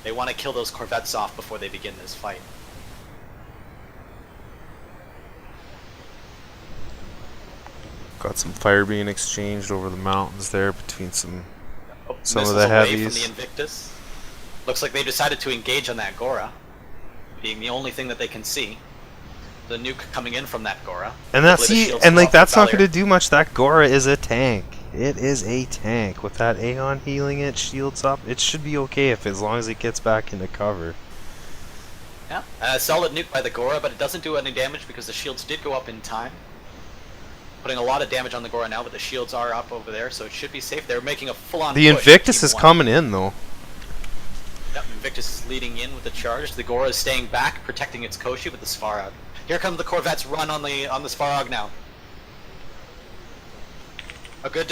They want to kill those corvettes off before they begin this fight. Got some fire being exchanged over the mountains there between some of the Away heavies. from the Invictus. Looks like they decided to engage on that Gora, being the only thing that they can see. The nuke coming in from that Gora. And that's that's not going to do much. That Gora is a tank. It is a tank. With that Aeon healing it, shields up, it should be okay as long as it gets back into cover. Yeah, solid nuke by the Gora, but it doesn't do any damage because the shields did go up in time. Putting a lot of damage on the Gora now, but the shields are up over there, so it should be safe. They're making a full-on The push. Invictus is coming in, though. Yep, Invictus is leading in with the charge. The Gora is staying back, protecting its Koshi with the Svarog. Here come the Corvettes run on the Svarog now. A good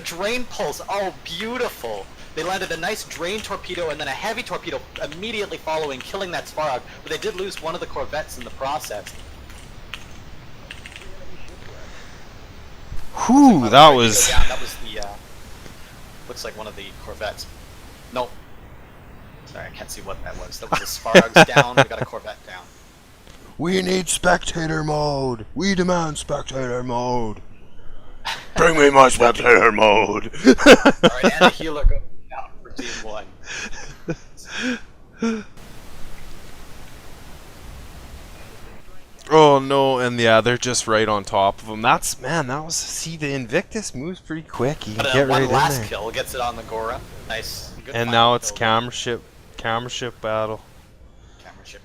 drain pulse. Oh, beautiful. They landed a nice drain torpedo and then a heavy torpedo immediately following, killing that Svarog. But they did lose one of the Corvettes in the process. Whew, that was... That was the, looks like one of the Corvettes. Nope. Sorry, I can't see what that was. That was the Svarog's down, we got a Corvette down. We need spectator mode! We demand spectator mode! Bring me my spectator mode! Alright, and a healer goes down for Team 1. Oh no, and yeah, they're just right on top of him. See, the Invictus moves pretty quick. You can get right in there. One last kill gets it on the Gora. Nice. Good and now it's camera ship battle. Camera ship.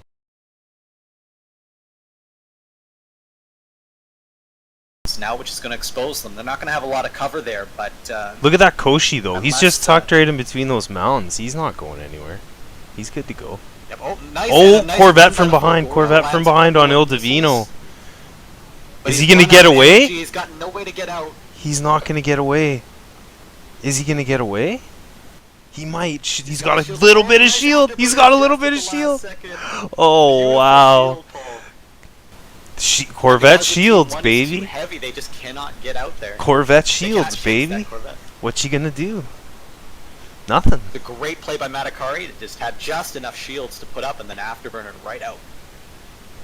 Now, which is going to expose them. They're not going to have a lot of cover there, but... Look at that Koshi, though. He's just tucked right in between those mountains. He's not going anywhere. He's good to go. Yep. Oh, nice, nice Corvette from behind. Corvette from behind on Il Divino. Is he going to get away? He's got no way to get out. He's not going to get away. Is he going to get away? He might. He's got a little bit of shield. He's got a little bit of shield. Oh, wow. Corvette shields, baby. Too heavy. They just cannot get out there. Corvette shields, baby. What you going to do? Nothing. The great play by Matakari that just had just enough shields to put up and then afterburner right out.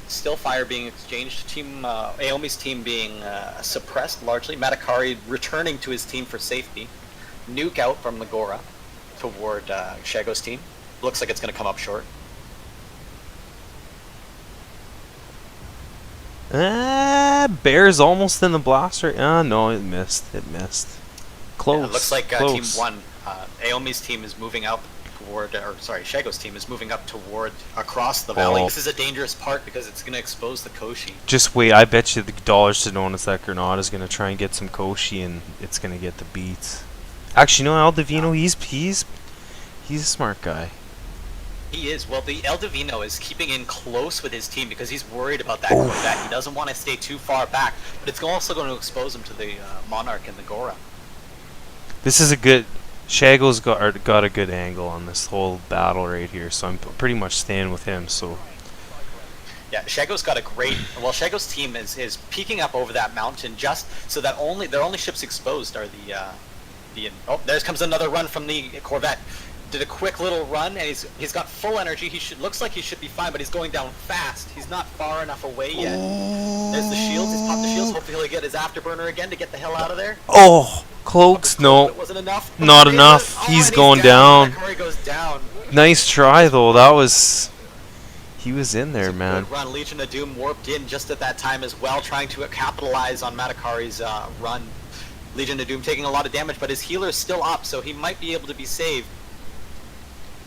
Still fire being exchanged. Aomi's team being suppressed largely. Matakari returning to his team for safety. Nuke out from the Gora toward Shago's team. Looks like it's going to come up short. Bear's almost in the blaster. No, it missed. Close. Yeah, it looks like close. Team 1, Aomi's team is moving up toward, Shago's team is moving up toward across the valley. This is a dangerous part because it's going to expose the Koshi. Just wait, I bet you the dollars to notice that Granada is going to try and get some Koshi and it's going to get the beats. Actually, no, El Divino, he's a smart guy. He is. Well, the El Divino is keeping in close with his team because he's worried about that Corvette. He doesn't want to stay too far back, but it's also going to expose him to the Monarch and the Gora. This is a good... Shago's got a good angle on this whole battle right here, so I'm pretty much staying with him, so... Yeah, Shago's got a great... Well, Shago's team is peeking up over that mountain just so that their only ships exposed are the... Oh, there comes another run from the Corvette. Did a quick little run, and he's got full energy. Looks like he should be fine, but he's going down fast. He's not far enough away yet. There's the shields. He's popped the shields. Hopefully he'll get his afterburner again to get the hell out of there. Oh, cloaks, no. It wasn't enough. Not enough. He's going down. Goes down. Nice try, though. That was... He was in there, man. Good run. Legion of Doom warped in just at that time as well, trying to capitalize on Matakari's run. Legion of Doom taking a lot of damage, but his healer is still up, so he might be able to be saved.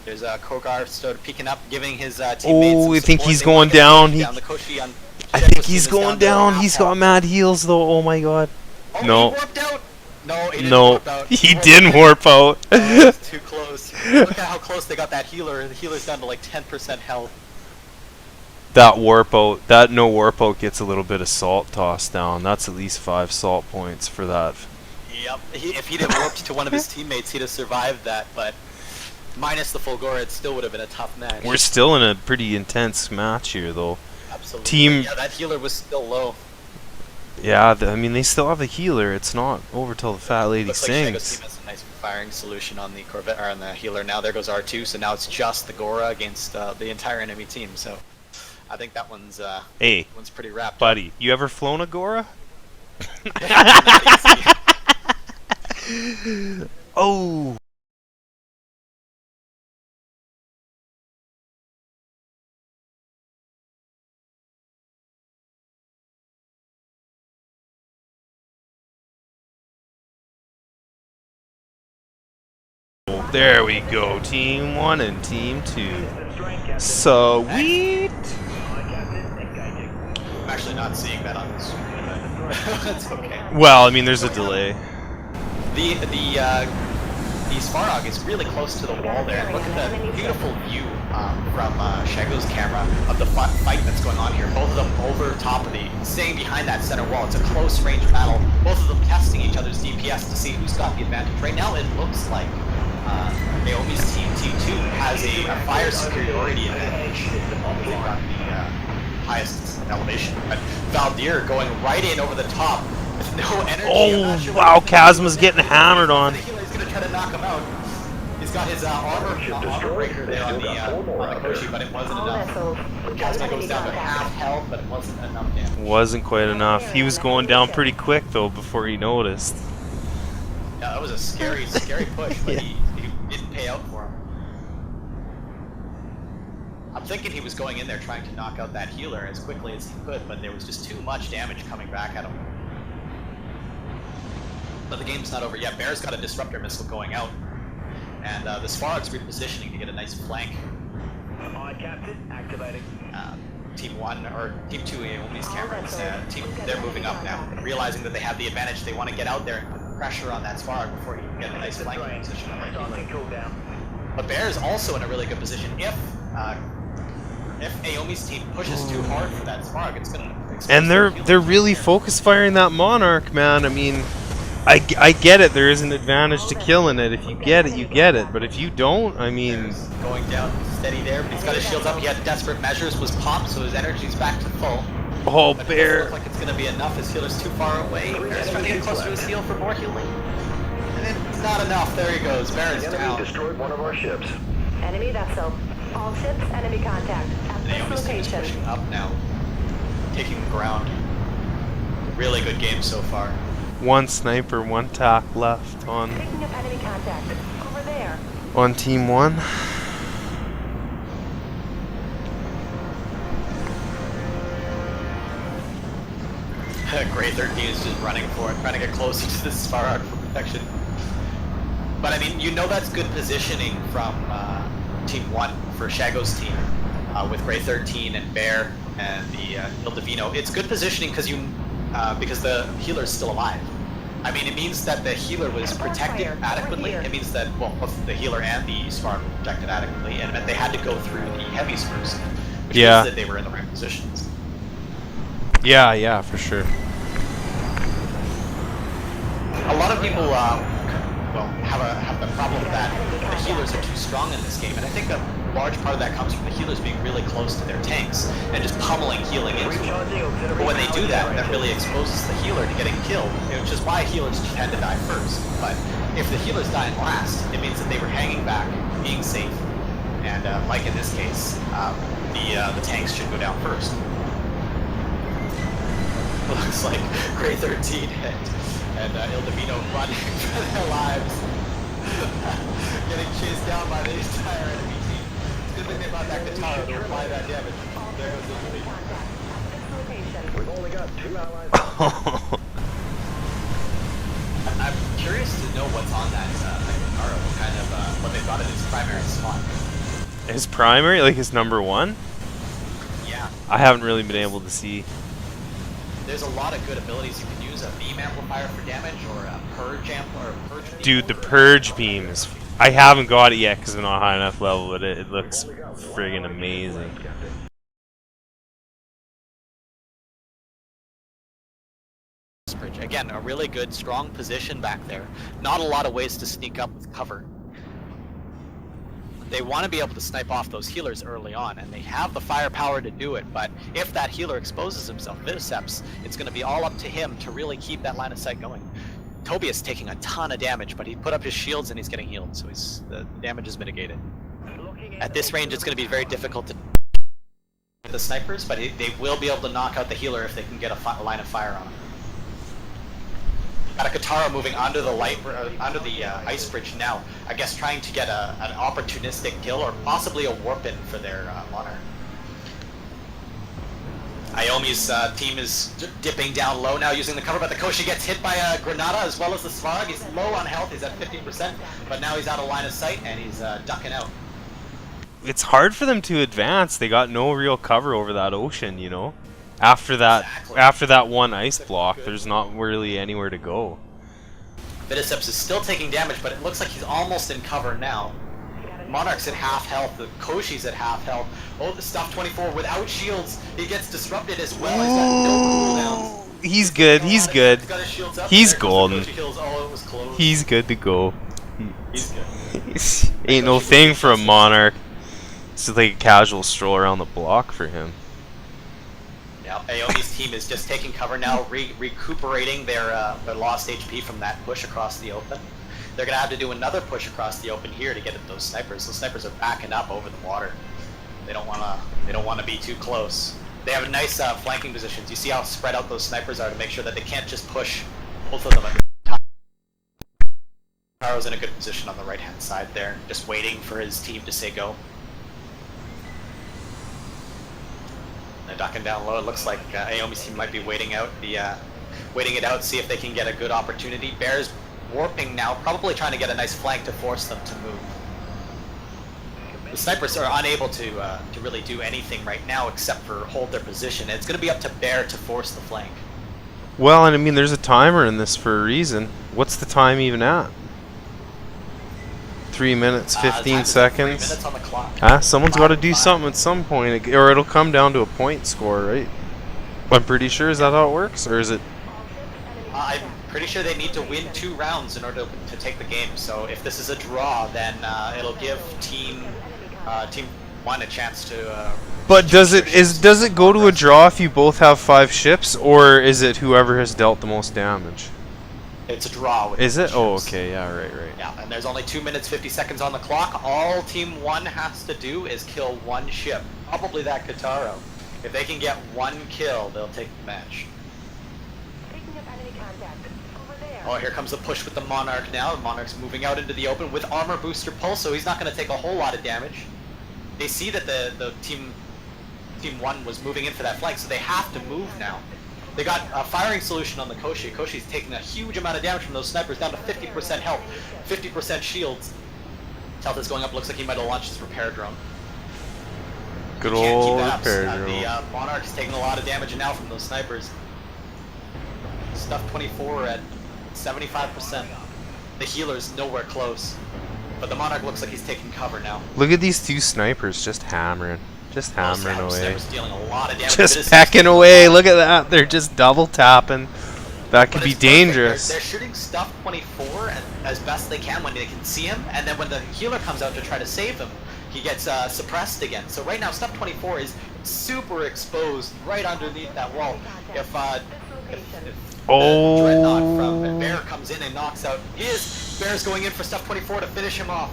There's Kogar started peeking up, giving his teammates Oh, I think he's going down. I think he's going down. He's got mad heals, though. Oh my god. Oh, no. He warped out. No, he didn't no, warp out. he didn't warp out. Oh, it's too close. Look at how close they got that healer. The healer's down to like 10% health. That warp out, that no warp out gets a little bit of salt tossed down. That's at least 5 salt points for that. Yep. If he'd have warped to one of his teammates, he'd have survived that, but minus the full Gora, it still would have been a tough match. We're still in a pretty intense match here, though. Absolutely. Yeah, that healer was still low. Yeah, I mean, they still have a healer. It's not over till the fat lady Looks sings. Like Shago's team has some nice firing solution on the Corvette or on the healer. Now there goes R2, so now it's just the Gora against the entire enemy team. So I think that one's Hey, one's pretty wrapped buddy, you ever flown a Gora? up. Oh. There we go, Team 1 and Team 2. Sweet! I'm actually not seeing that on the screen, but that's okay. Well, I mean, there's a delay. The Svarog is really close to the wall there. Look at the beautiful view from Shago's camera of the fight that's going on here. Both of them over top of staying behind that center wall. It's a close range battle. Both of them testing each other's DPS to see who's got the advantage. Right now, it looks like Naomi's team, T2, has a fire superiority advantage. They've got the highest elevation. But Valdir going right in over the top with no energy. Oh, wow, Kazma's getting hammered on. He's going to try to knock him out. He's got his armor breaker there on the Koshi, but it wasn't enough. Kazma goes down to half health, but it wasn't enough damage. Wasn't quite enough. He was going down pretty quick, though, before he noticed. Yeah, that was a scary, scary push, but he didn't pay out for him. I'm thinking he was going in there trying to knock out that healer as quickly as he could, but there was just too much damage coming back at him. But the game's not over yet. Bear's got a disruptor missile going out, and the Svarog's repositioning to get a nice flank. Captain, activating. Team 1 or Team 2 Naomi's cameras, they're moving up now, realizing that they have the advantage. They want to get out there and put pressure on that Svarog before he can get a nice flanking position on that healer. But Bear is also in a really good position. If Naomi's team pushes too hard for that Svarog, it's going to expose. And they're really focus firing that Monarch, man. I mean, I get it. There is an advantage to killing it. If you get it, you get it. But if you don't, I mean, Bear's going down steady there, but he's got his shields up. He had desperate measures, was popped, so his energy's back to full. oh, But it Bear. doesn't look like it's going to be enough. His healer's too far away. Bear's trying to get closer to his heal for more healing. And it's not enough. There he goes. Bear is down. Destroyed one of our ships. Enemy vessel. All ships, enemy contact. At this Naomi's team is location. pushing up now, taking the ground. Really good game so far. One sniper, one tack left on Picking up enemy contact. Over there. Team 1. Grey 13 is just running for it, trying to get closer to this Svarog for protection. But I mean, you know that's good positioning from Team 1 for Shago's team with Grey 13 and Bear and the Il Divino. It's good positioning because the healer is still alive. I mean, it means that the healer was protected adequately. It means that, well, both the healer and the Svarog were protected adequately, and it meant they had to go through the heavies first, which Yeah. means that they were in the right positions. Yeah, for sure. A lot of people, have the problem that the healers are too strong in this game, and I think a large part of that comes from the healers being really close to their tanks and just pummeling healing into them. But when they do that, that really exposes the healer to getting killed, which is why healers tend to die first. But if the healers die last, it means that they were hanging back, being safe, and like in this case, the tanks should go down first. Looks like Grey 13 and Il Divino running for their lives. Getting chased down by the entire enemy team. It's a good thing they brought back the Taro to apply that damage. There goes Il Divino. We've only got 2 allies. I'm curious to know what's on that Taro, what they've got in his primary slot. His primary, like his number 1? Yeah. I haven't really been able to see. There's a lot of good abilities you can use. A beam amplifier for damage, or a purge beam. Dude, the Purge beam is... I haven't got it yet because I'm not high enough level, but it looks friggin' amazing. Again, a really good, strong position back there. Not a lot of ways to sneak up with cover. They want to be able to snipe off those healers early on, and they have the firepower to do it, but if that healer exposes himself, intercepts, it's going to be all up to him to really keep that line of sight going. Toby is taking a ton of damage, but he put up his shields and he's getting healed, so the damage is mitigated. At this range, it's going to be very difficult to the snipers, but they will be able to knock out the healer if they can get a line of fire on him. Got a Katara moving onto the ice bridge now. I guess trying to get an opportunistic kill or possibly a warp in for their Monarch. Iomi's team is dipping down low now using the cover, but the Koshi gets hit by a Granada as well as the Svarg. He's low on health, he's at 15%, but now he's out of line of sight and he's ducking out. It's hard for them to advance. They got no real cover over that ocean, you know. After that one ice block, there's not really anywhere to go. Viticeps is still taking damage, but it looks like he's almost in cover now. Monarch's at half health, the Koshi's at half health. Oh, the Stuff 24 without shields, he gets disrupted as well. He's got no cooldowns. He's good, he's good. He's golden. Oh, it was close. He's good to go. He's good. Ain't no thing for a Monarch. It's just like a casual stroll around the block for him. Yeah, Aomi's team is just taking cover now, recuperating their lost HP from that push across the open. They're gonna have to do another push across the open here to get at those snipers. Those snipers are backing up over the water. They don't wanna be too close. They have nice flanking positions. You see how spread out those snipers are to make sure that they can't just push both of them at the time. Taro's in a good position on the right hand side there, just waiting for his team to say go. They're ducking down low. It looks like Aomi's team might be waiting it out, see if they can get a good opportunity. Bear's warping now, probably trying to get a nice flank to force them to move. The snipers are unable to really do anything right now except for hold their position. It's going to be up to Bear to force the flank. Well, and I mean, there's a timer in this for a reason. What's the time even at? 3 minutes, 15 seconds. 3 minutes on the clock. Someone's got to do something at some point, or it'll come down to a point score, right? I'm pretty sure. Is that how it works, or is it? I'm pretty sure they need to win 2 rounds in order to take the game. So if this is a draw, then it'll give team 1 a chance to. But does it go to a draw if you both have 5 ships, or is it whoever has dealt the most damage? It's a draw. With is it? ships. Oh, okay. Yeah, right. Yeah, and there's only 2 minutes 50 seconds on the clock. All Team 1 has to do is kill 1 ship, probably that Kataro. If they can get 1 kill, they'll take the match. Oh, here comes the push with the Monarch now. The Monarch's moving out into the open with armor booster pulse, so he's not going to take a whole lot of damage. They see that the Team 1 was moving in for that flank, so they have to move now. They got a firing solution on the Koshi. Koshi's taking a huge amount of damage from those snipers, down to 50% health, 50% shields. His health is going up. Looks like he might have launched his repair drone. Good old repair drone. drone. The Monarch's taking a lot of damage now from those snipers. Stuff 24 at 75%. The healer's nowhere close. But the Monarch looks like he's taking cover now. Look at these 2 snipers just hammering. Just hammering away. Snipers dealing a lot of damage. Just pecking away. Look at that. They're just double tapping. That could be dangerous. They're shooting Stuff 24 as best they can when they can see him, and then when the healer comes out to try to save him, he gets suppressed again. So right now, Stuff 24 is super exposed right underneath that wall. If Dreadnought from Bear comes in and knocks out Bear's going in for Stuff 24 to finish him off.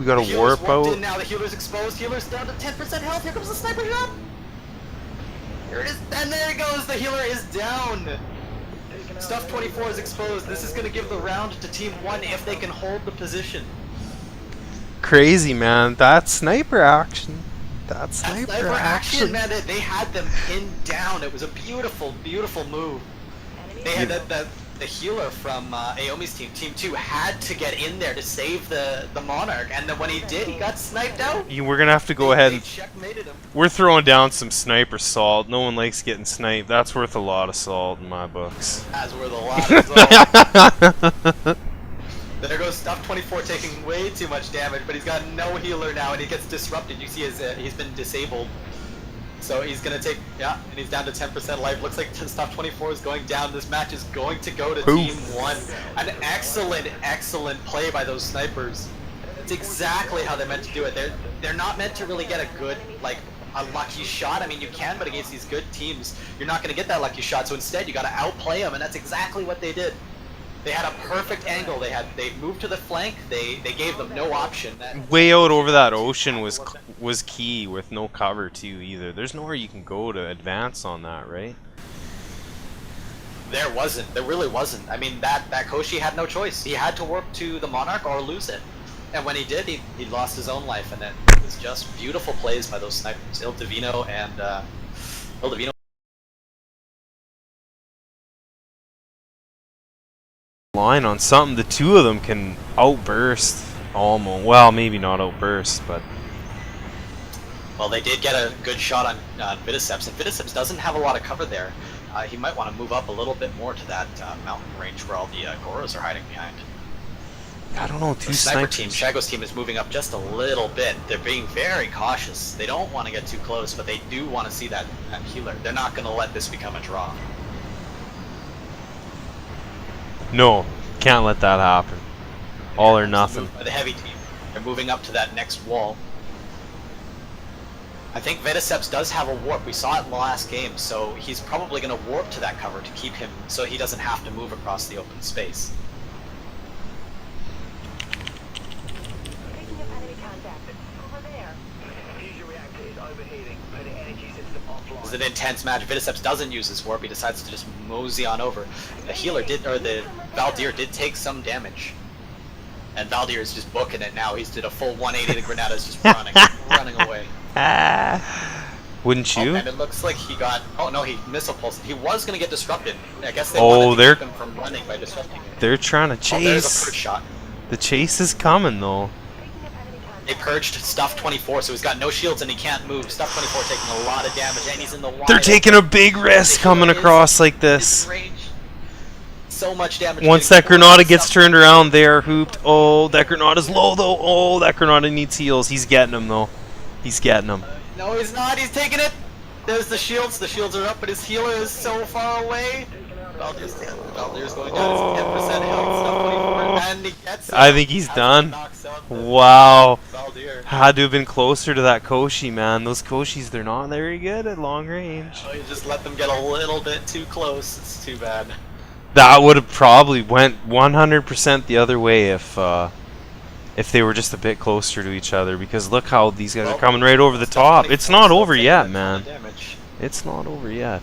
We got a warp out. In now, the healer's exposed. Healer's down to 10% health. Here comes the sniper shot. Here it is, and there it goes. The healer is down. Stuff 24 is exposed. This is going to give the round to Team 1 if they can hold the position. Crazy, man. That's sniper action. That's sniper action. Man. They had them pinned down. It was a beautiful, beautiful move. They had the healer from Aomi's team, Team 2, had to get in there to save the Monarch, and then when he did, he got sniped out. We're gonna have to go ahead and checkmated him. We're throwing down some sniper salt. No one likes getting sniped. That's worth a lot of salt in my books. That's worth a lot of salt. There goes Stuff 24 taking way too much damage, but he's got no healer now, and he gets disrupted. You see he's been disabled. So he's going to take, and he's down to 10% life. Looks like Stuff 24 is going down. This match is going to go to Team 1. An excellent, excellent play by those snipers. It's exactly how they're meant to do it. They're not meant to really get a good, a lucky shot. I mean, you can, but against these good teams, you're not going to get that lucky shot. So instead, you got to outplay them, and that's exactly what they did. They had a perfect angle. They moved to the flank. They gave them no option. Way out over that ocean was key with no cover too either. There's nowhere you can go to advance on that, right? There wasn't. There really wasn't. I mean, that Koshi had no choice. He had to warp to the Monarch or lose it. And when he did, he lost his own life, and it was just beautiful plays by those snipers, Il Divino and Il Divino. Line on something, the two of them can outburst almost. Well, maybe not outburst, but Well, they did get a good shot on Viticeps, and Viticeps doesn't have a lot of cover there. He might want to move up a little bit more to that mountain range where all the Goros are hiding behind. I don't know. The Two sniper snipers. team, Shago's team, is moving up just a little bit. They're being very cautious. They don't want to get too close, but they do want to see that healer. They're not going to let this become a draw. No, can't let that happen. All or nothing. The heavy team. They're moving up to that next wall. I think Viticeps does have a warp. We saw it in the last game, so he's probably going to warp to that cover to keep him so he doesn't have to move across the open space. Picking up enemy contact. Over there. Fusion reactor is overheating. Put energy system offline. It's an intense match. Viticeps doesn't use his warp. He decides to just mosey on over. The healer did, or the Valdir did take some damage. And Valdir is just booking it now. He's did a full 180 to Granada's just running away. Wouldn't you? Oh, and it looks like he got. Oh no, he missile pulsed. He was gonna get disrupted. I guess they Oh, wanted to they're- keep him from running by disrupting him. They're trying to Oh, there's a chase. purge shot. The chase is coming though. Picking up enemy contact. They purged Stuff 24, so he's got no shields and he can't move. Stuff 24 taking a lot of damage, and he's in the wide. They're taking a big risk coming across like this. Range. So much damage. Once that Granada gets turned around, they are hooped. Oh, that Granada's low though. Oh, that Granada needs heals. He's getting them though. He's getting them. No, he's not. He's taking it. There's the shields. The shields are up, but his healer is so far away. Valdir's going down. He's 10% health. Stuff 24, and he gets it. I think he's That's done. what knocks out the Wow. Valdir. Had to have been closer to that Koshi, man. Those Koshis, they're not very good at long range. Oh, you just let them get a little bit too close. It's too bad. That would have probably went 100% the other way if they were just a bit closer to each other. Because look how these guys are coming right over the top. It's not over yet, man. It's not over yet.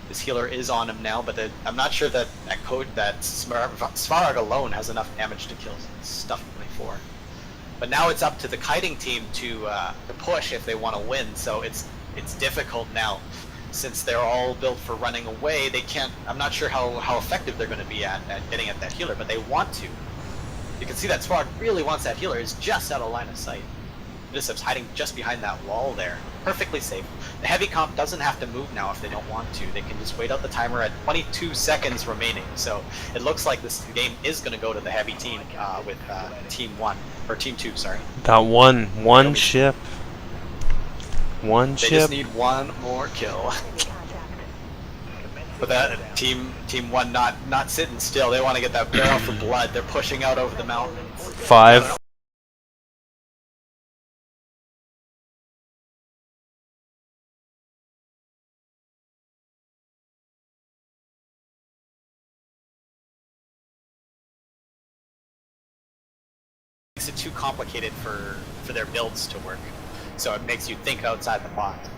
His healer is on him now, but I'm not sure that Svarog alone has enough damage to kill Stuff 24. But now it's up to the kiting team to push if they want to win. So it's difficult now. Since they're all built for running away, they can't. I'm not sure how effective they're going to be at getting at that healer, but they want to. You can see that Svarog really wants that healer. Is just out of line of sight. Viticeps hiding just behind that wall there, perfectly safe. The heavy comp doesn't have to move now if they don't want to. They can just wait out the timer at 22 seconds remaining. So it looks like this game is going to go to the heavy team with Team 1 or Team 2. Sorry. That one ship. One They ship. just need one more kill. Enemy contact. But that team 1 not sitting still. They want to get that barrel for blood. They're pushing out over the mountains. 5. Makes it too complicated for their builds to work. So it makes you think outside the box.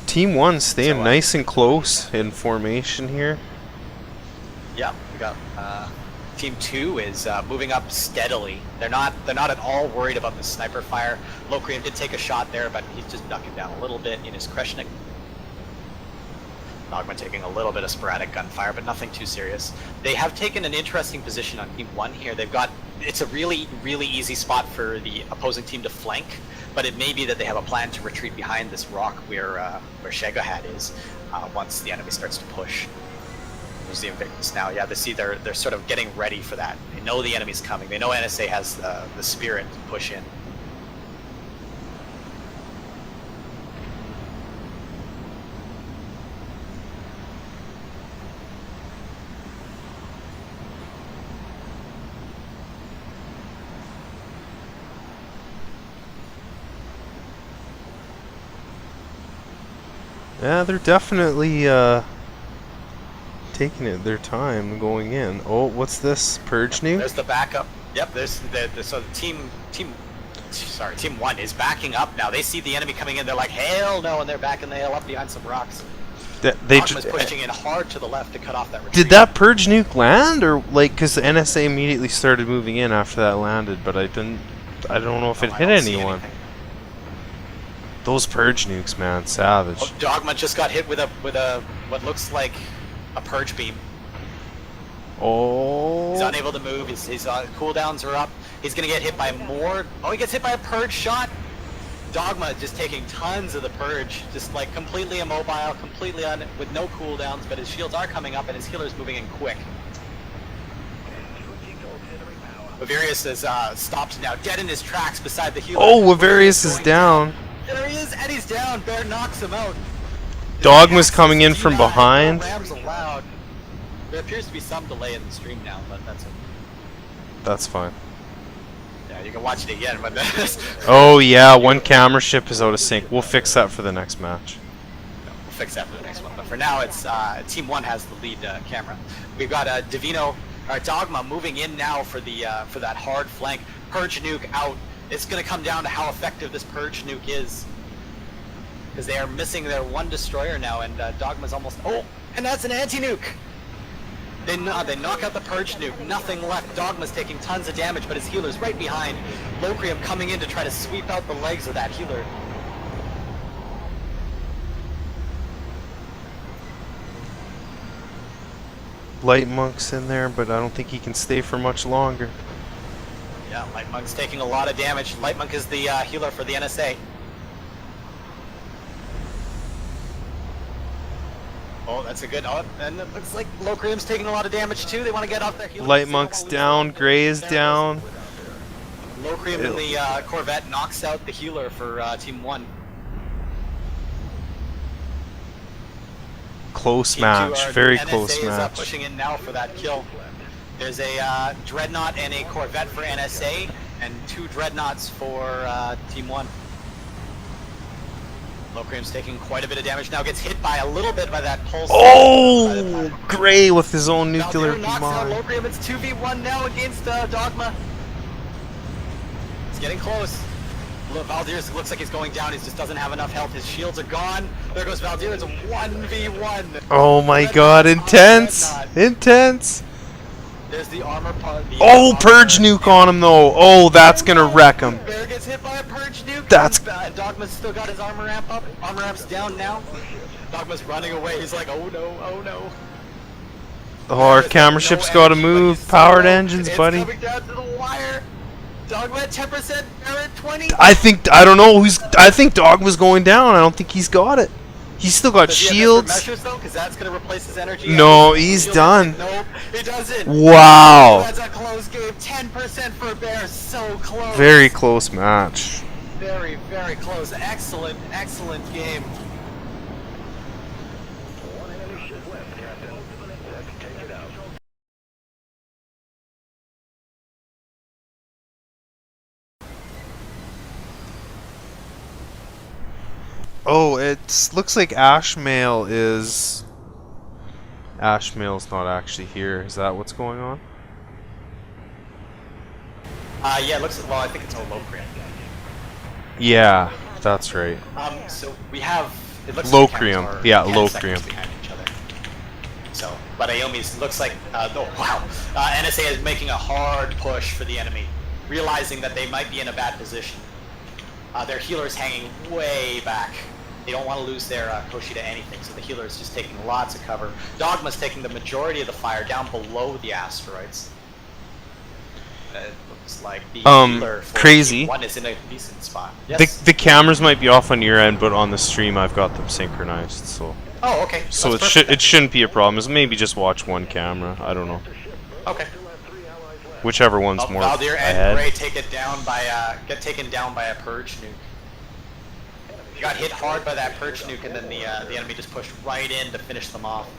Team 1 staying So, nice and close in formation here. Yeah, we got Team 2 is moving up steadily. They're not at all worried about the sniper fire. Locrium did take a shot there, but he's just ducking down a little bit in his Kreshnik. Dogma taking a little bit of sporadic gunfire, but nothing too serious. They have taken an interesting position on Team 1 here. It's a really, really easy spot for the opposing team to flank, but it may be that they have a plan to retreat behind this rock where Shagahad is once the enemy starts to push. There's the Invictus now. Yeah, they're sort of getting ready for that. They know the enemy's coming. They know NSA has the spirit to push in. Yeah, they're definitely taking it their time going in. Oh, what's this? Purge nuke? There's the backup. Yep, there's so team one is backing up now. They see the enemy coming in. They're like, hell no, and they're backing the hell up behind some rocks. They Dogma's pushing in hard to the left to cut off that retreat. Did that purge nuke land, or like, because the NSA immediately started moving in after that landed, but I don't know if it hit anyone. Those purge nukes, man, savage. Oh, Dogma just got hit with a what looks like a purge beam. Oh. He's unable to move. His cooldowns are up. He's gonna get hit by more. Oh, he gets hit by a purge shot. Dogma just taking tons of the purge, just like completely immobile, completely with no cooldowns, but his shields are coming up and his healer's moving in quick. Bavarius is stopped now, dead in his tracks beside the healer. Oh, Bavarius is down. There he is, and he's down. Bear knocks him out. Dogma's coming in from behind. Rams allowed. There appears to be some delay in the stream now, but that's it. That's fine. Yeah, you can watch it again, but Oh yeah, one camera ship is out of sync. We'll fix that for the next match. we'll fix that for the next one. But for now, it's Team 1 has the lead camera. We've got Dogma moving in now for the for that hard flank. Purge nuke out. It's going to come down to how effective this purge nuke is, because they are missing their one destroyer now, and Dogma's almost. Oh, and that's an anti-nuke. They knock out the purge nuke. Nothing left. Dogma's taking tons of damage, but his healer's right behind. Locrium coming in to try to sweep out the legs of that healer. Light Monk's in there, but I don't think he can stay for much longer. Yeah, Light Monk's taking a lot of damage. Light Monk is the healer for the NSA. Oh, that's a good. Oh, and it looks like Locrium's taking a lot of damage too. They want to get off their healer. Light Monk's down, Gray is down. Locrium in the Corvette knocks out the healer for Team 1. Close Team match, 2 very NSA close is match. pushing in now for that kill. There's a Dreadnought and a Corvette for NSA, and 2 Dreadnoughts for Team 1. Locrium's taking quite a bit of damage now, gets hit by a little bit by that pulse. Oh, Gray with his own nuclear Valdir knocks out mine. Locrium. It's 2v1 now against Dogma. It's getting close. Look, Valdir looks like he's going down. He just doesn't have enough health. His shields are gone. There goes Valdir. It's a 1v1. Oh my god, intense! Intense! There's the armor part. Oh, purge nuke on him though. Oh, that's gonna wreck him. Bear gets hit by a purge nuke. That's. Dogma's still got his armor ramp up. Armor ramp's down now. Dogma's running away. He's like, oh no, oh no. Oh, our camera ship's gotta move. Powered engines, buddy. It's coming down to the wire. Dogma at 10%, Bear at 20. I don't know who's. I think Dogma's going down. I don't think he's got it. He's still got Does he have shields. measures though? Because that's gonna replace his energy. No, he's done. Nope, he doesn't. Wow. That's a close game. 10% for Bear. So close. Very close match. Very, very close. Excellent, excellent game. One enemy ship left, Captain. Let's take it out. Oh, it looks like Ashmail is. Ashmail's not actually here. Is that what's going on? Yeah, it looks. Well, I think it's all Locrium. Yeah, that's right. So we have. It looks Locrium. Like Yeah, 10 Locrium. seconds behind each other. So, but Aomi's looks like. Oh wow. NSA is making a hard push for the enemy, realizing that they might be in a bad position. Their healer's hanging way back. They don't want to lose their Koshi to anything, so the healer is just taking lots of cover. Dogma's taking the majority of the fire down below the asteroids. It looks like the healer for Crazy. one is in a decent spot. Yes. The cameras might be off on your end, but on the stream I've got them synchronized, so. Oh, okay. So That's it perfect. shouldn't be a problem. It's maybe just watch one camera. I don't know. Okay. Whichever one's more Valdir and ahead. Gray take it down by get taken down by a purge nuke. You got hit hard by that purge nuke, and then the enemy just pushed right in to finish them off.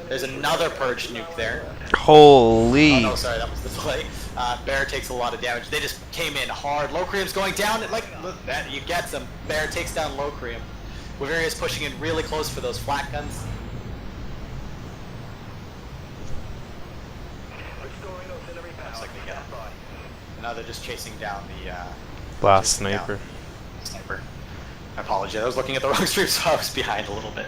There's another purge nuke there. Holy! Oh no, sorry, that was the delay. Bear takes a lot of damage. They just came in hard. Locrium's going down. Like look, that you get them. Bear takes down Locrium. Bavarius pushing in really close for those flat guns. looks like they get him. And now they're just chasing down the Last chasing down sniper. the sniper. I apologize. I was looking at the wrong stream, so I was behind a little bit.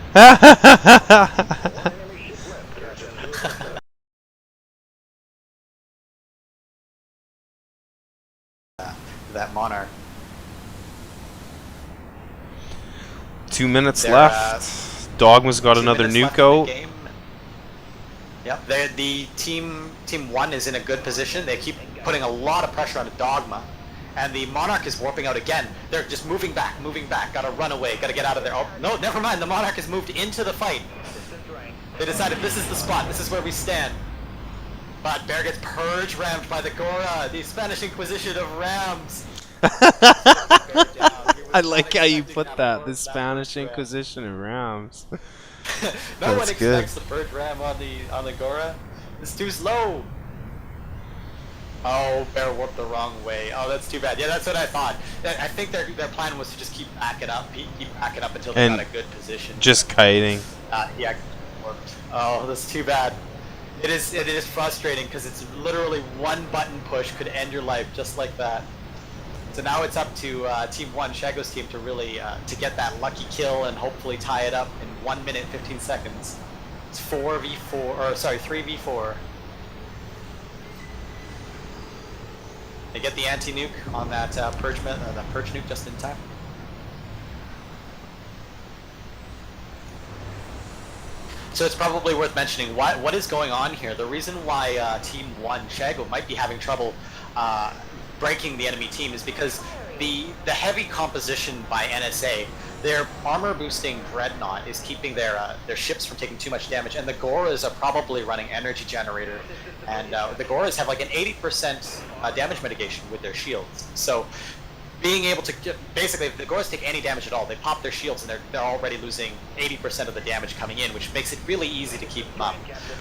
That Monarch. 2 minutes They're, left. Dogma's got 2 another minutes left nuke in out. the game. Yep, the team 1 is in a good position. They keep putting a lot of pressure on the Dogma, and the Monarch is warping out again. They're just moving back. Gotta run away. Gotta get out of there. Oh no, never mind. The Monarch has moved into the fight. They decided this is the spot. This is where we stand. But Bear gets purge rammed by the Gora, the Spanish Inquisition of Rams. I like how you put that. The Spanish Inquisition of Rams. No one That's good. expects the purge ram on the Gora. It's too slow. Oh, Bear warped the wrong way. Oh, that's too bad. Yeah, that's what I thought. I think their plan was to just keep backing up until they And got a good position. Just kiting. Yeah, warped. Oh, that's too bad. It is frustrating because it's literally one button push could end your life just like that. So now it's up to Team 1, Shago's team, to really to get that lucky kill and hopefully tie it up in 1 minute 15 seconds. It's 3v4. They get the anti-nuke on that purge nuke just in time. So it's probably worth mentioning what is going on here. The reason why Team 1, Shago, might be having trouble breaking the enemy team is because the heavy composition by NSA, their armor boosting Dreadnought is keeping their ships from taking too much damage, and the Goras are probably running energy generator, and the Goras have like an 80% damage mitigation with their shields. So being able to basically, if the Goras take any damage at all, they pop their shields and they're already losing 80% of the damage coming in, which makes it really easy to keep them up.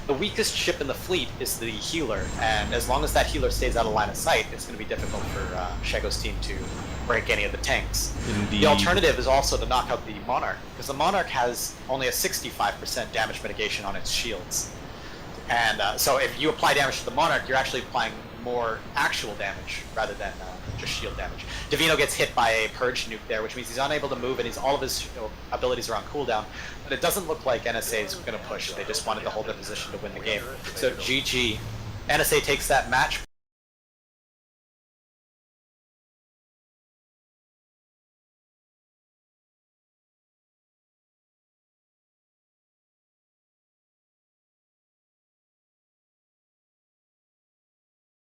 The weakest ship in the fleet is the healer, and as long as that healer stays out of line of sight, it's going to be difficult for Shago's team to break any of the tanks. Indeed. The alternative is also to knock out the Monarch, because the Monarch has only a 65% damage mitigation on its shields. And so if you apply damage to the Monarch, you're actually applying more actual damage rather than just shield damage. Divino gets hit by a purge nuke there, which means he's unable to move, and all of his abilities are on cooldown. But it doesn't look like NSA is going to push. They just wanted to hold their position to win the game. So GG. NSA takes that match.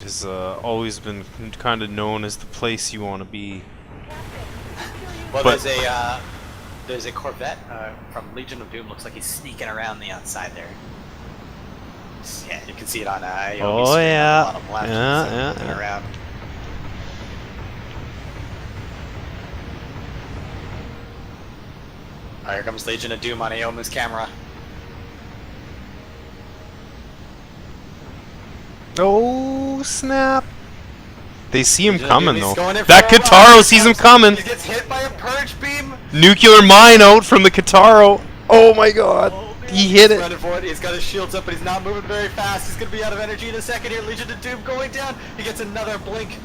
Has always been kind of known as the place you want to be. Well, But- there's a Corvette from Legion of Doom. Looks like he's sneaking around the outside there. Yeah, you can see it on Oh yeah, bottom left. yeah. Around. Oh, here comes Legion of Doom on Aoma's camera. Oh snap! They see him Legion of coming Doom, though. he's going in for That a run. Kataro sees him coming. He gets hit by a purge beam. Nuclear mine out from the Kataro. Oh my god, he hit He's it. running for it. He's got his shields up, but he's not moving very fast. He's gonna be out of energy in a second here. Legion of Doom going down. He ges another blink.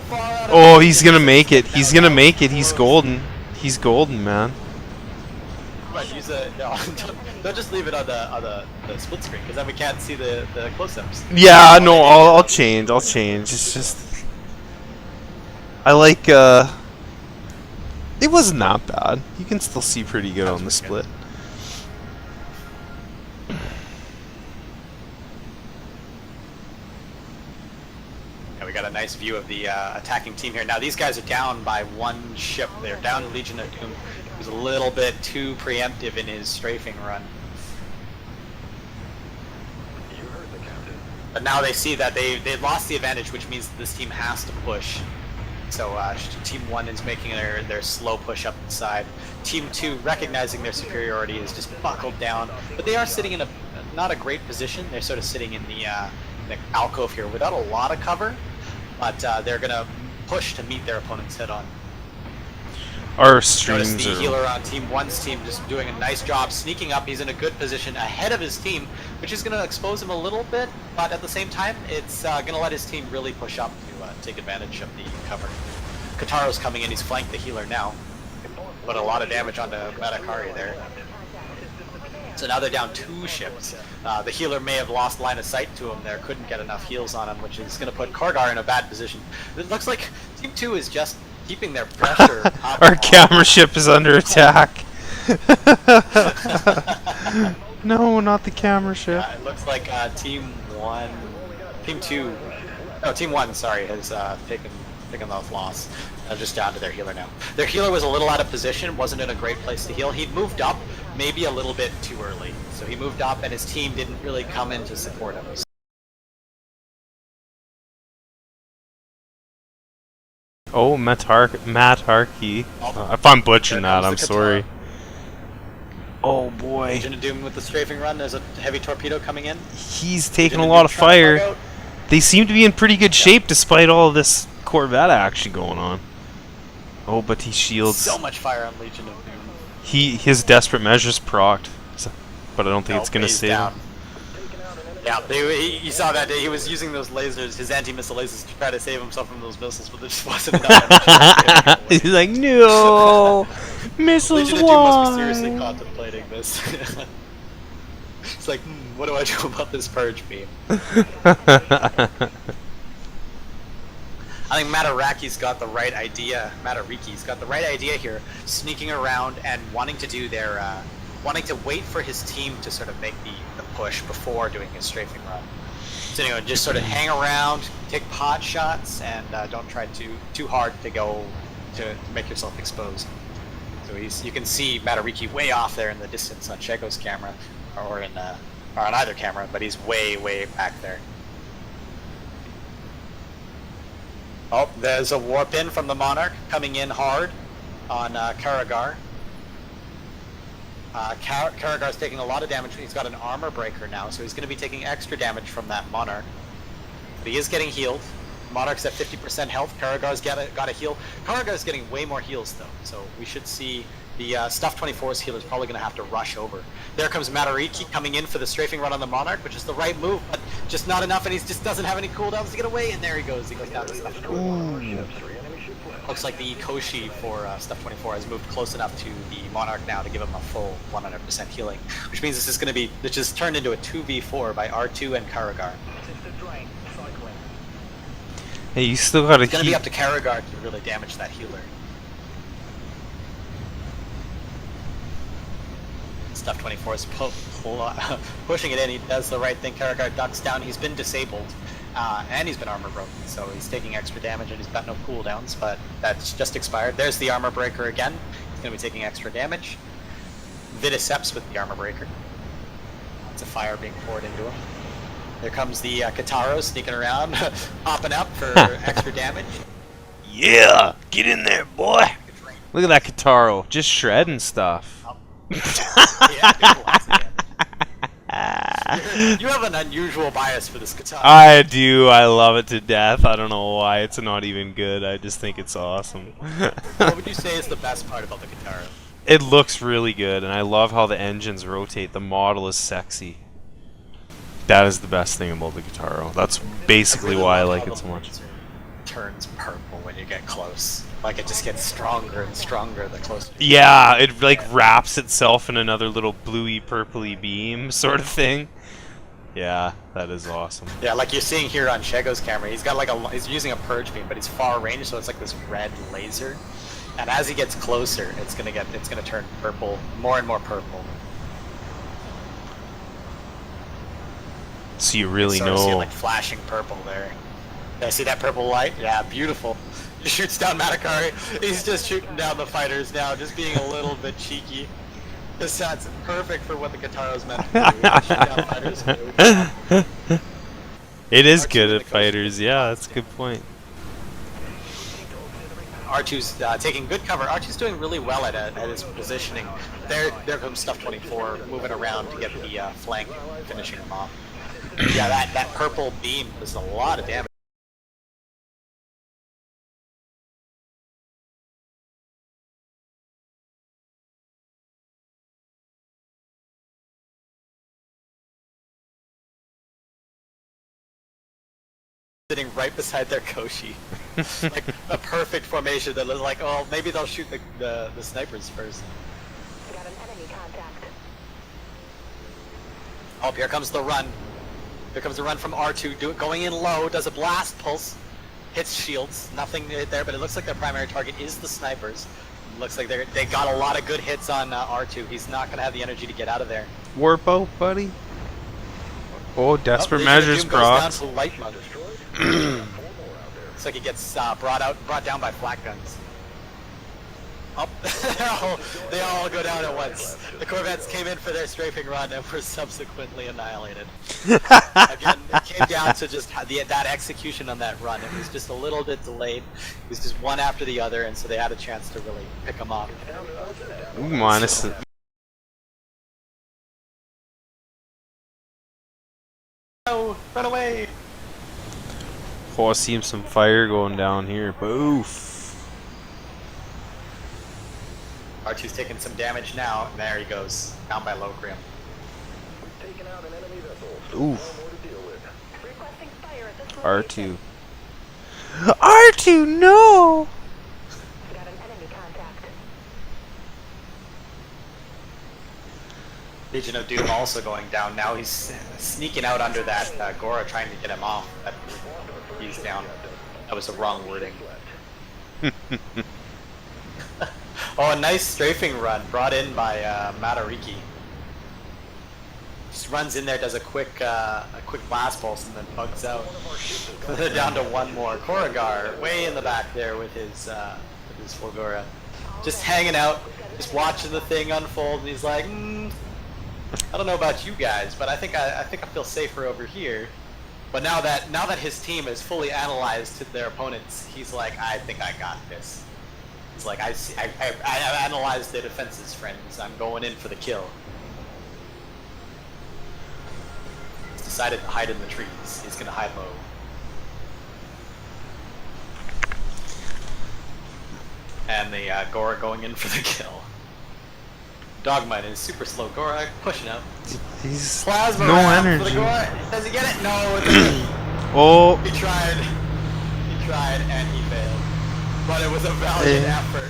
Far out of Oh, energy. he's gonna make it. He's gonna make it. He's golden. He's golden, man. But use no, don't just leave it on the split screen, because then we can't see the close-ups. Yeah, no, I'll change. I'll change. It's just I like. It wasn't that bad. You can still see pretty good on the split. Yeah, we got a nice view of the attacking team here. Now these guys are down by one ship. They're down Legion of Doom. He was a little bit too preemptive in his strafing run. But now they see that they lost the advantage, which means this team has to push. So Team 1 is making their slow push up inside. Team 2, recognizing their superiority, is just buckled down. But they are sitting in not a great position. They're sort of sitting in the alcove here without a lot of cover. But they're going to push to meet their opponent's head on. Our Notice streams the are. healer on Team 1's team just doing a nice job sneaking up. He's in a good position ahead of his team, which is going to expose him a little bit, but at the same time, it's going to let his team really push up to take advantage of the cover. Kataro's coming in, he's flanked the healer now. Put a lot of damage onto Matakari there. So now they're down 2 ships. The healer may have lost line of sight to him there, couldn't get enough heals on him, which is going to put Kargar in a bad position. It looks like Team 2 is just keeping their pressure up. Our camera ship is under attack. No, not the camera ship. It looks like Team 1, sorry, has taken the loss. Just down to their healer now. Their healer was a little out of position, wasn't in a great place to heal. He'd moved up maybe a little bit too early. So he moved up and his team didn't really come in to support him. Oh, Matarki. If I'm butchering that, I'm sorry. Oh boy. Legion of Doom with the strafing run. There's a heavy torpedo coming in. He's taking a lot of fire. They seem to be in pretty good shape despite all of this Corvette action going on. Oh, but he shields. So much fire on Legion of Doom. His desperate measures procced, but I don't think it's gonna save him. Yeah, you saw that day. He was using those lasers, his anti-missile lasers, to try to save himself from those missiles, but there just wasn't enough. He's like, no, missiles. Legion of Doom must be seriously contemplating this. It's like, what do I do about this purge beam? I think Mataraki's got the right idea. Matariki's got the right idea here, sneaking around and wanting to do their, wanting to wait for his team to sort of make the push before doing his strafing run. So anyway, just sort of hang around, take pot shots, and don't try too hard to go to make yourself exposed. So you can see Matariki way off there in the distance on Shego's camera, or on either camera, but he's way back there. Oh, there's a warp in from the Monarch coming in hard on Karagar. Karagar's taking a lot of damage. He's got an armor breaker now, so he's going to be taking extra damage from that Monarch. But he is getting healed. Monarch's at 50% health. Karagar's got a heal. Karagar's getting way more heals though, so we should see the Stuff 24's healer is probably going to have to rush over. There comes Matariki coming in for the strafing run on the Monarch, which is the right move, but just not enough, and he just doesn't have any cooldowns to get away, and there he goes. He goes down to Stuff 24. Looks like the Koshi for Stuff 24 has moved close enough to the Monarch now to give him a full 100% healing, which means this is going to be, this just turned into a 2v4 by R2 and Karagar. Hey, you still gotta. It's going to be up to Karagar to really damage that healer. Stuff 24 is pushing it in. He does the right thing. Karagar ducks down. He's been disabled, and he's been armor broken, so he's taking extra damage, and he's got no cooldowns, but that's just expired. There's the armor breaker again. He's going to be taking extra damage. Vidiceps with the armor breaker. Lots of fire being poured into him. There comes the Kataro sneaking around, popping up for extra damage. Yeah, get in there, boy. Look at that Kataro, just shredding stuff. You have an unusual bias for this Kataro. I do. I love it to death. I don't know why. It's not even good. I just think it's awesome. What would you say is the best part about the Kataro? It looks really good, and I love how the engines rotate. The model is sexy. That is the best thing about the Kataro. That's basically why I like it so much. Turns purple when you get close. Like it just gets stronger and stronger the closer. Yeah, it like wraps itself in another little bluey purpley beam sort of thing. Yeah, that is awesome. Yeah, like you're seeing here on Shego's camera, he's got like he's using a purge beam, but he's far range, so it's like this red laser. And as he gets closer, it's gonna turn purple, more and more purple. So you really know. See, know. like flashing purple there. Did I see that purple light? Yeah, beautiful. He shoots down Matakari. He's just shooting down the fighters now, just being a little bit cheeky. That's perfect for what the Kataro's meant to do. Shoot down fighters. It is good at fighters, yeah, that's a good point. R2's taking good cover. R2's doing really well at his positioning. There comes Stuff 24 moving around to get the flank, finishing him off. Yeah, that purple beam does a lot of damage. sitting right beside their Koshi. Like a perfect formation that was like, oh, maybe they'll shoot the snipers first. Got an enemy contact. Oh, here comes the run. Here comes the run from R2, going in low, does a blast pulse, hits shields, nothing there, but it looks like their primary target is the snipers. Looks like they got a lot of good hits on R2. He's not going to have the energy to get out of there. Warp out, buddy. Oh, desperate Legion of measures, Doom goes down Brock. to light mode. Looks like he gets brought down by flak guns. Oh, they all go down at once. The Corvettes came in for their strafing run and were subsequently annihilated. Again, it came down to just that execution on that run. It was just a little bit delayed. It was just one after the other, and so they had a chance to really pick them off. Ooh, minus. Oh, run away! Oh, I see some fire going down here. Boof. R2's taking some damage now, and there he goes, down by Locrium. Taking out an enemy vessel. Oof. No more to deal with. Requesting fire at this location. R2. R2, no! Got an enemy contact. Legion of Doom also going down. Now he's sneaking out under that Gora, trying to get him off. He's down. That was the wrong wording. Oh, a nice strafing run brought in by Matariki. Just runs in there, does a quick blast pulse, and then bugs out. They're down to one more. Koragar way in the back there with his Fulgora, just hanging out, just watching the thing unfold, and he's like, I don't know about you guys, but I think I feel safer over here. But now that his team is fully analyzed their opponents, he's like, I think I got this. He's like, I analyzed the defenses, friends. I'm going in for the kill. He's decided to hide in the trees. He's gonna hide low. And the Gora going in for the kill. Dogmite is super slow. Gora pushing out. He's Plasma no round energy. for the Gora. Does he get it? No. It doesn't. Oh. He tried, and he failed. But it was a valiant effort.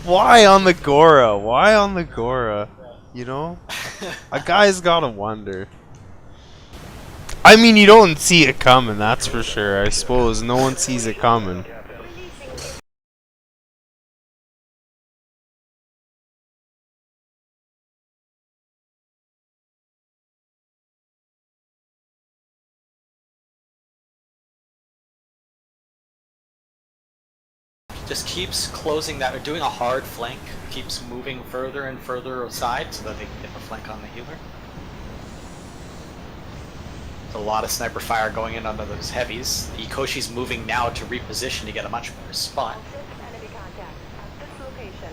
Why on the Gora? Why on the Gora? You know? A guy's gotta wonder. I mean, you don't see it coming, that's for sure. I suppose no one sees it coming. Just keeps closing that, or doing a hard flank, keeps moving further and further aside so that they can get the flank on the healer. There's a lot of sniper fire going in under those heavies. The Ikoshi's moving now to reposition to get a much better spot. Enemy contact at this location.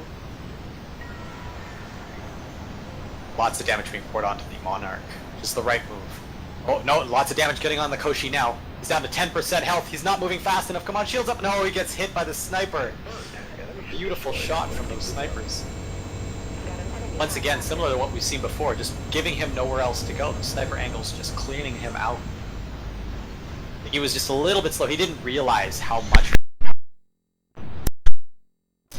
Lots of damage being poured onto the Monarch. Just the right move. Oh no, lots of damage getting on the Koshi now. He's down to 10% health. He's not moving fast enough. Come on, shields up. No, he gets hit by the sniper. Beautiful shot from those snipers. Once again, similar to what we've seen before, just giving him nowhere else to go. The sniper angle's just cleaning him out. He was just a little bit slow. He didn't realize how much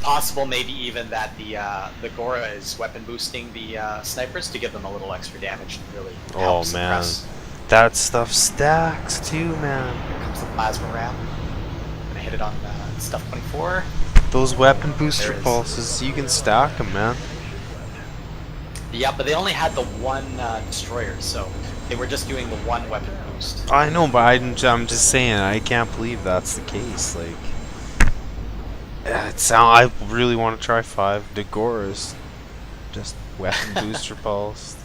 possible, maybe even that the Gora is weapon boosting the snipers to give them a little extra damage to really help suppress. That stuff stacks too, man. Here comes the plasma ram. Gonna hit it on stuff 24. Those weapon booster pulses, you can stack them, man. Yeah, but they only had the one destroyer, so they were just doing the one weapon boost. I know, but I'm just saying, I can't believe that's the case. Like, I really want to try 5 Degoras. Just weapon booster pulse.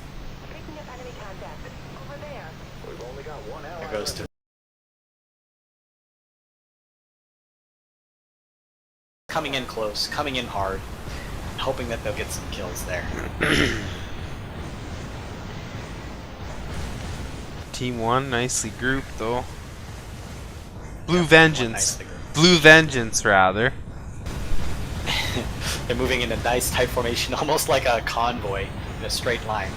Picking up enemy contact. Over there. We've only got one ally. There goes to coming in close, coming in hard, hoping that they'll get some kills there. Team 1, nicely grouped though. Blue Vengeance. Blue Vengeance, rather. They're moving in a nice tight formation, almost like a convoy in a straight line.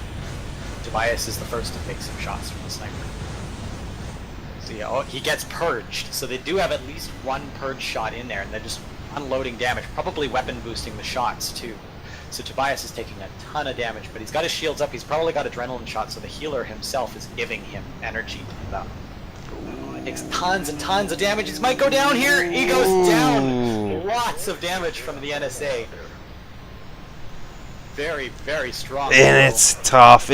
Tobias is the first to take some shots from the sniper. See, oh, he gets purged, so they do have at least one purge shot in there, and they're just unloading damage, probably weapon boosting the shots too. So Tobias is taking a ton of damage, but he's got his shields up, he's probably got adrenaline shots, so the healer himself is giving him energy to put up. Ooh, takes tons and tons of damage, he might go down here, he goes down! Lots of damage from the NSA. Very, very strong. And it's tough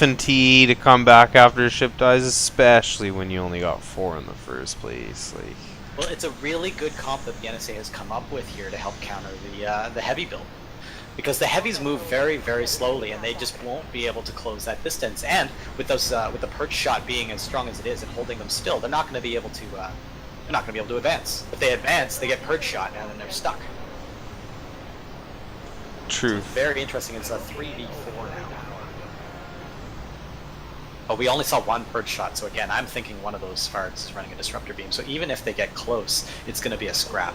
in TE to come back after a ship dies, especially when you only got 4 in the first place. Like, well, it's a really good comp that the NSA has come up with here to help counter the heavy build. Because the heavies move very, very slowly, and they just won't be able to close that distance. And with those, with the perch shot being as strong as it is and holding them still, they're not going to be able to. They're not going to be able to advance. If they advance, they get perch shot, and then they're stuck. true. Very interesting. It's a 3v4 now. But we only saw one perch shot, so again, I'm thinking one of those farts is running a disruptor beam. So even if they get close, it's going to be a scrap.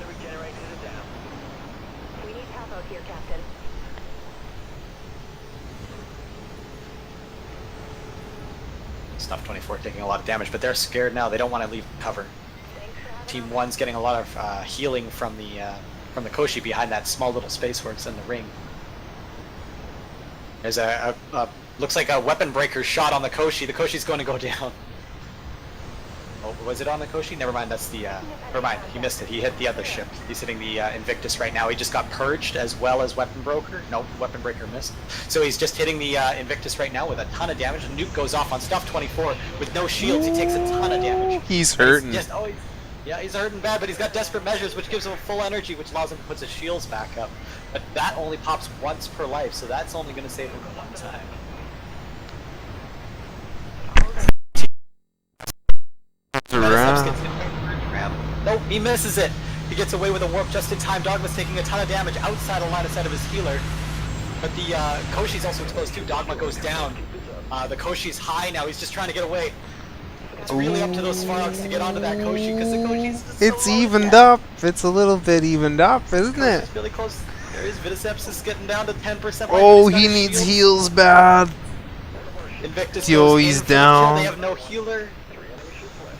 We need help out here, Captain. Stuff 24 taking a lot of damage, but they're scared now. They don't want to leave cover. Team 1's getting a lot of healing from the Koshi behind that small little space where it's in the ring. There's a looks like a weapon breaker shot on the Koshi. The Koshi's going to go down. Oh, was it on the Koshi? Never mind, that's the, never mind, he missed it. He hit the other ship. He's hitting the Invictus right now. He just got purged as well as Weapon Broker. No, Weapon Breaker missed. So he's just hitting the Invictus right now with a ton of damage. The nuke goes off on Stuff 24 with no shields. He takes a ton of damage. He's hurting. Yeah, he's hurting bad, but he's got Desperate Measures, which gives him full energy, which allows him to put his shields back up. But that only pops once per life, so that's only going to save him one time. Nope, he misses it. He gets away with a warp just in time. Dogma's taking a ton of damage outside of line of sight of his healer. But the Koshi's also exposed too. Dogma goes down. The Koshi's high now. He's just trying to get away. It's really up to those Svarogs to get onto that Koshi because the Koshi's just It's so evened up. It's a little bit evened up, isn't it? It's really close. There is Viticeps is getting down to 10%. Oh, he needs heals bad. Invictus Yo, goes he's in for the kill. down. They have no healer.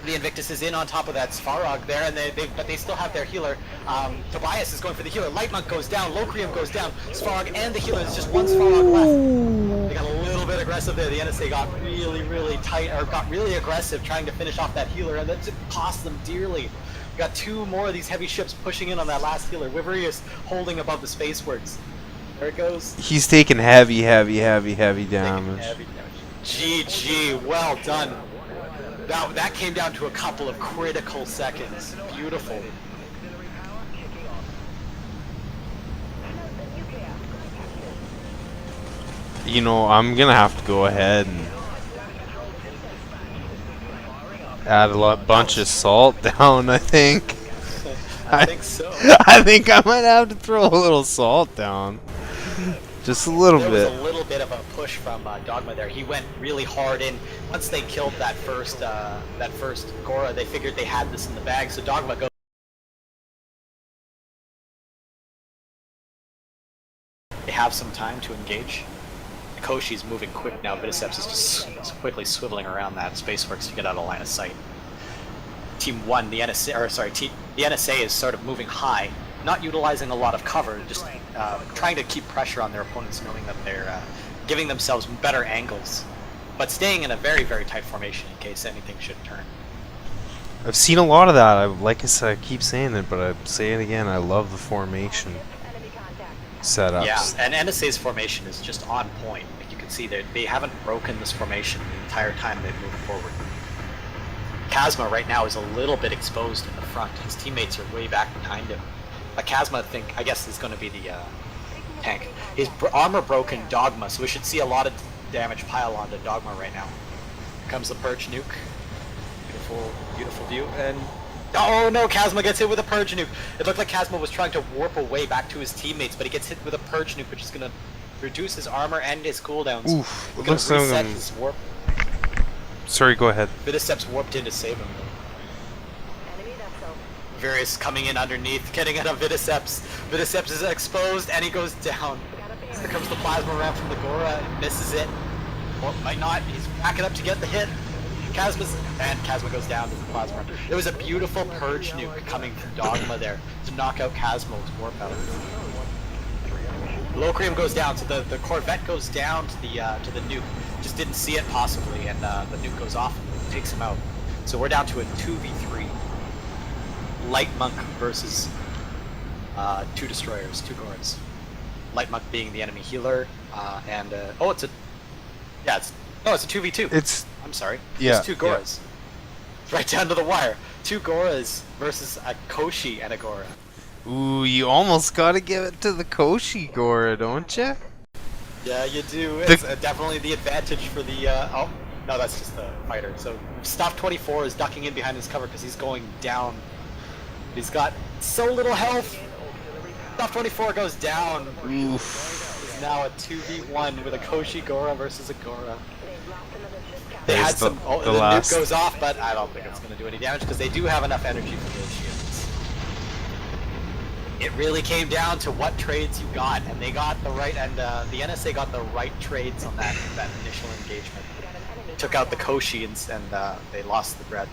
The Invictus is in on top of that Svarog there, and but they still have their healer. Tobias is going for the healer. Lightmonk goes down. Locrium goes down. Svarog and the healer. There's just one Svarog left. They got a little bit aggressive there. The NSA got really, really tight, or got really aggressive trying to finish off that healer, and that cost them dearly. We got 2 more of these heavy ships pushing in on that last healer. Wivery is holding above the Spaceworks. There it goes. He's taking heavy damage. Heavy damage. GG. Well done. That came down to a couple of critical seconds. Beautiful. You know, I'm gonna have to go ahead and add a bunch of salt down, I think. I think so. I think I might have to throw a little salt down. Just a little bit. There was a little bit of a push from Dogma there. He went really hard in. Once they killed that first Gora, they figured they had this in the bag, so Dogma goes. They have some time to engage. Koshi's moving quick now. Viticeps is just quickly swiveling around that Spaceworks to get out of line of sight. Team 1, the NSA is sort of moving high, not utilizing a lot of cover, just trying to keep pressure on their opponents, knowing that they're giving themselves better angles, but staying in a very, very tight formation in case anything should turn. I've seen a lot of that. Like I said, I keep saying it, but I say it again. I love the formation setups. Yeah, and NSA's formation is just on point. Like you can see, they haven't broken this formation the entire time they've moved forward. Kazma right now is a little bit exposed in the front. His teammates are way back behind him. But Kazma, I guess, is going to be the tank. His armor broken Dogma, so we should see a lot of damage pile onto Dogma right now. Here comes the Purge nuke. Beautiful, beautiful view. And oh no, Kazma gets hit with a Purge nuke. It looked like Kazma was trying to warp away back to his teammates, but he gets hit with a Purge nuke, which is going to reduce his armor and his cooldowns. Oof, It's going to reset his warp. Sorry, go ahead. Viticeps warped in to save him. Varys coming in underneath, getting at a Viticeps. Viticeps is exposed and he goes down. Here comes the plasma ramp from the Gora and misses it. Or might not. He's backing up to get the hit. Kazma goes down to the plasma. There was a beautiful purge nuke coming from Dogma there to knock out Kazma's warp out. Locrium goes down, so the Corvette goes down to the nuke. Just didn't see it possibly, and the nuke goes off and takes him out. So we're down to a 2v3. Light Monk versus 2 destroyers, 2 Goras. Light Monk being the enemy healer, and it's a 2v2. I'm sorry. Yeah, It's 2 Goras. It's right down to the wire. 2 Goras versus a Koshi and a Gora. Ooh, you almost gotta give it to the Koshi Gora, don't you? Yeah, you do. It's definitely the advantage for the. Oh, no, that's just the fighter. So Stuff 24 is ducking in behind his cover because he's going down. He's got so little health. Stuff 24 goes down. Oof. It's now a 2v1 with a Koshi Gora versus a Gora. They There's had some. the The last- nuke goes off, but I don't think it's going to do any damage because they do have enough energy for those shields. It really came down to what trades you got, and they got the right, and the NSA got the right trades on that initial engagement. Took out the Koshi and they lost the Dread.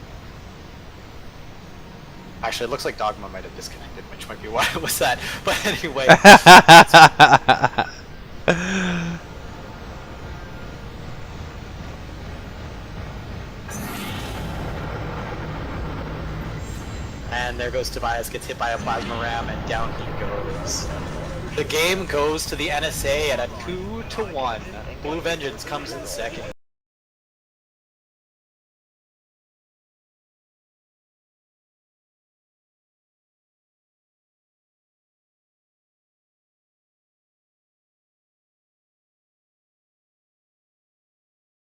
Actually, it looks like Dogma might have disconnected, which might be why it was that. But anyway. And there goes Tobias, gets hit by a plasma ram, and down he goes. The game goes to the NSA at a 2-1. Blue Vengeance comes in second.